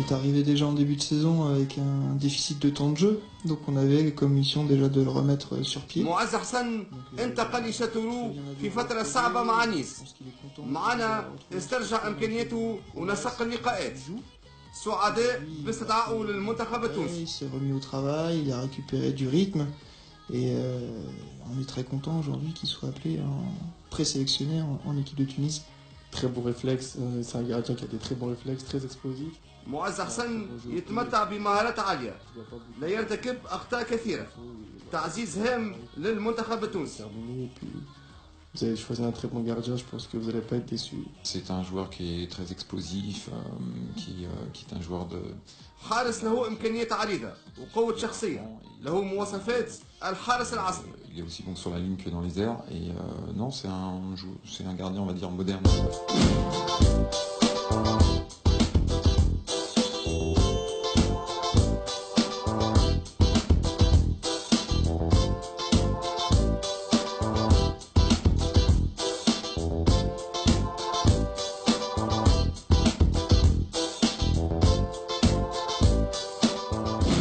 est arrivé déjà en début de saison avec un déficit de temps de jeu, donc on avait comme mission déjà de le remettre sur pied. معز حسن انتقل لشاتورو في فترة صعبة مع نيس. معنا استرجع إمكانياته ونسق اللقاءات. سعداء باستدعائه للمنتخب Il التونسي. s'est remis au travail, il a récupéré du rythme et on est très content aujourd'hui qu'il soit appelé en présélectionné en équipe de Tunisie. Très bon réflexe, c'est un gardien qui a des très bons réflexes, très explosifs. معز حسن يتمتع بمهارات عالية. لا يرتكب أخطاء كثيرة. تعزيز هام للمنتخب التونسي. Terminé, et puis vous avez choisi un très bon gardien, je pense que vous n'allez pas être déçus. C'est un joueur qui est très explosif, qui est un joueur de... حارس له إمكانيات عديدة وقوة شخصية. له مواصفات الحارس العصري. Il est aussi bon sur la ligne que dans les airs. Et non, c'est un gardien, on va dire, moderne.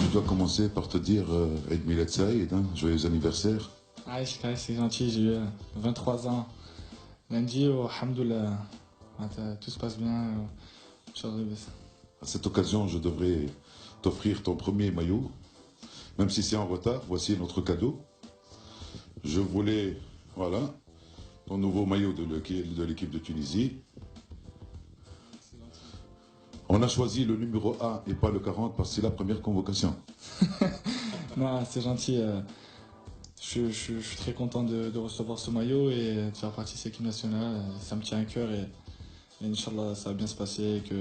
Je dois commencer par te dire Eid Milad Saïd, joyeux anniversaire. C'est gentil, j'ai eu 23 ans lundi, alhamdoulilah, tout se passe bien. À cette occasion, je devrais t'offrir ton premier maillot. Même si c'est en retard, voici notre cadeau. Je voulais, voilà, ton nouveau maillot de l'équipe de Tunisie. On a choisi le numéro 1 et pas le 40 parce que c'est la première convocation. Non, c'est gentil. Je suis très content de recevoir ce maillot et de faire partie de cette équipe nationale. Ça me tient à cœur et Inch'Allah, ça va bien se passer et que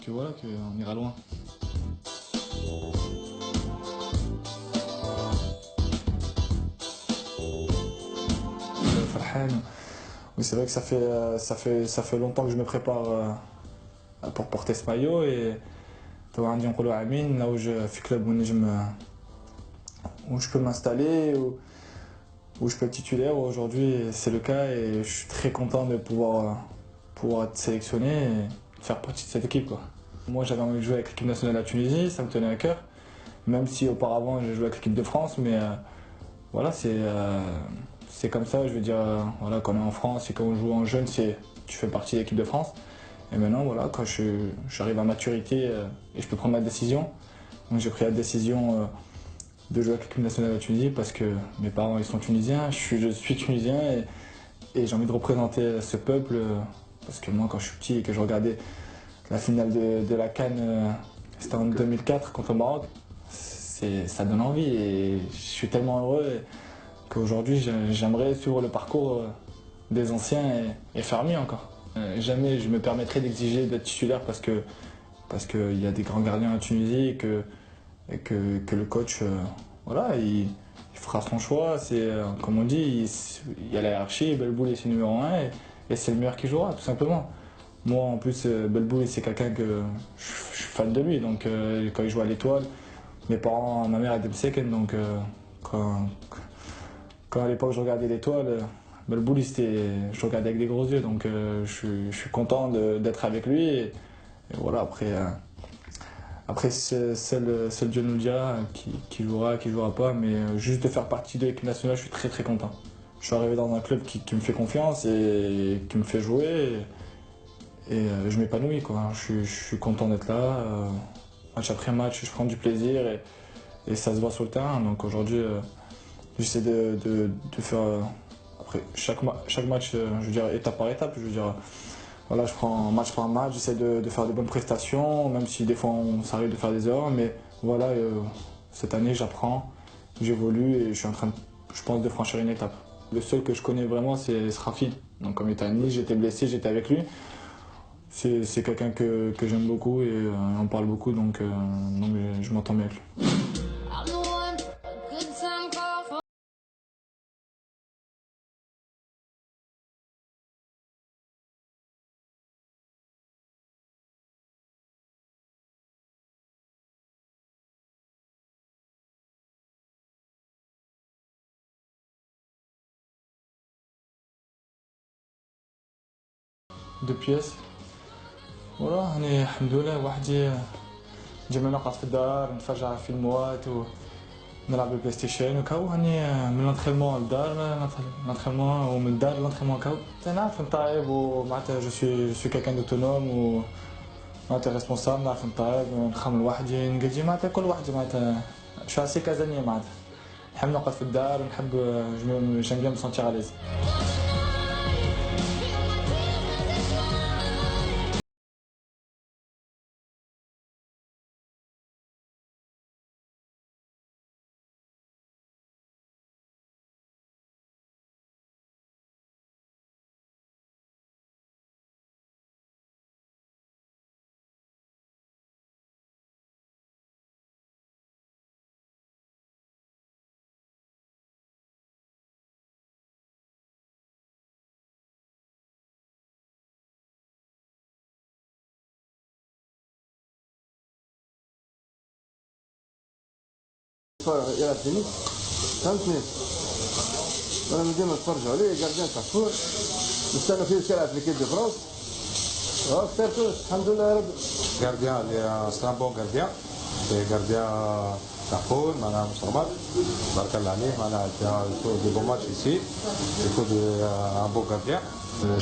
voilà, qu'on ira loin. Farhan, oui, c'est vrai que ça fait longtemps que je me prépare pour porter ce maillot et là où je fais club où je peux m'installer, où je peux être titulaire. Aujourd'hui, c'est le cas et je suis très content de pouvoir être sélectionné et faire partie de cette équipe, quoi. Moi, j'avais envie de jouer avec l'équipe nationale de la Tunisie, ça me tenait à cœur, même si auparavant j'ai joué avec l'équipe de France, mais voilà, c'est comme ça, je veux dire, voilà, quand on est en France et quand on joue en jeune, tu fais partie de l'équipe de France. Et maintenant, voilà, quand j'arrive à maturité et je peux prendre ma décision, donc j'ai pris la décision de jouer avec l'équipe nationale de la Tunisie parce que mes parents ils sont tunisiens, je suis tunisien et j'ai envie de représenter ce peuple parce que moi quand je suis petit et que je regardais la finale de la CAN, c'était en 2004 contre le Maroc, ça donne envie et je suis tellement heureux qu'aujourd'hui j'aimerais suivre le parcours des anciens et faire mieux encore. Jamais je me permettrai d'exiger d'être titulaire parce qu'il y a des grands gardiens en Tunisie et que le coach, voilà, il fera son choix. Comme on dit, il y a la hiérarchie, Belbouli c'est numéro 1 et c'est le meilleur qui jouera, tout simplement. Moi en plus, Belbouli c'est quelqu'un que je suis fan de lui, donc quand il joue à l'Étoile, ma mère était Mseken, donc quand à l'époque je regardais l'Étoile, Belbouli je regardais avec des gros yeux, donc je suis content d'être avec lui et voilà, après seul Dieu nous le dira qui jouera pas, mais juste de faire partie de l'équipe nationale, je suis très très content. Je suis arrivé dans un club qui me fait confiance et qui me fait jouer et je m'épanouis, quoi. Je suis content d'être là, match après match, je prends du plaisir et ça se voit sur le terrain, donc aujourd'hui j'essaie de faire après chaque match, je veux dire étape par étape, je veux dire. Voilà, je prends match par match, j'essaie de faire de bonnes prestations, même si des fois ça arrive de faire des erreurs, mais voilà, cette année j'apprends, j'évolue et je suis en train, je pense, de franchir une étape. Le seul que je connais vraiment, c'est Srafi. Donc comme il était à Nice, j'étais blessé, j'étais avec lui. C'est quelqu'un que j'aime beaucoup et on parle beaucoup, donc je m'entends bien avec lui. Deux pièces. فوالا هاني الحمد لله وحدي ديما نقعد في الدار نتفرج على فيلمات ونلعب بالبلاي ستيشن وكاو هاني من لونترينمون للدار لونترينمون ومن الدار لونترينمون كاو نعرف نطيب ومعناتها جو سوي كيكان دوتونوم و معناتها ريسبونسابل نعرف نطيب نخمم لوحدي نقضي معناتها كل وحدي معناتها شو سي كازانية معناتها نحب نقعد في الدار ونحب جيم بيان مسونتيغ اليز. يلعب تنس فهمتني انا ديما نتفرج عليه جارديان تاع الكور نستنى فيه يلعب في ليكيب دو فرونس اخترتوه الحمد لله يا ربي Gardien, c'est un bon gardien. C'est gardien d'Arpoul, Madame Sarmat, Barkal Ali, il faut des bons matchs ici, il faut un bon gardien.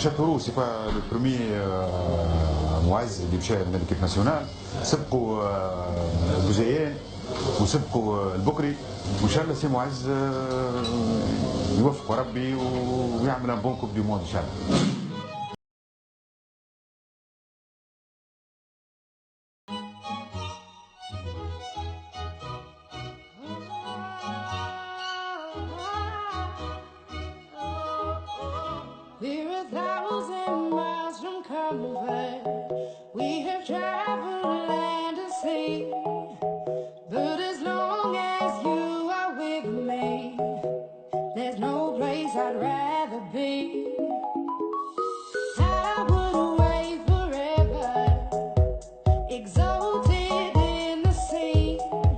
Châteauroux, c'est pas le premier Mouaz اللي مشى من l'équipe nationale. سبقوا بوزيان وسبقوا البكري وان شاء الله سي معز يوفق ربي ويعمل ان بون كوب دي موند ان شاء الله. We're 1,000 miles from comfort. We have traveled land and sea. But as long as you are with me, there's no place I'd rather be.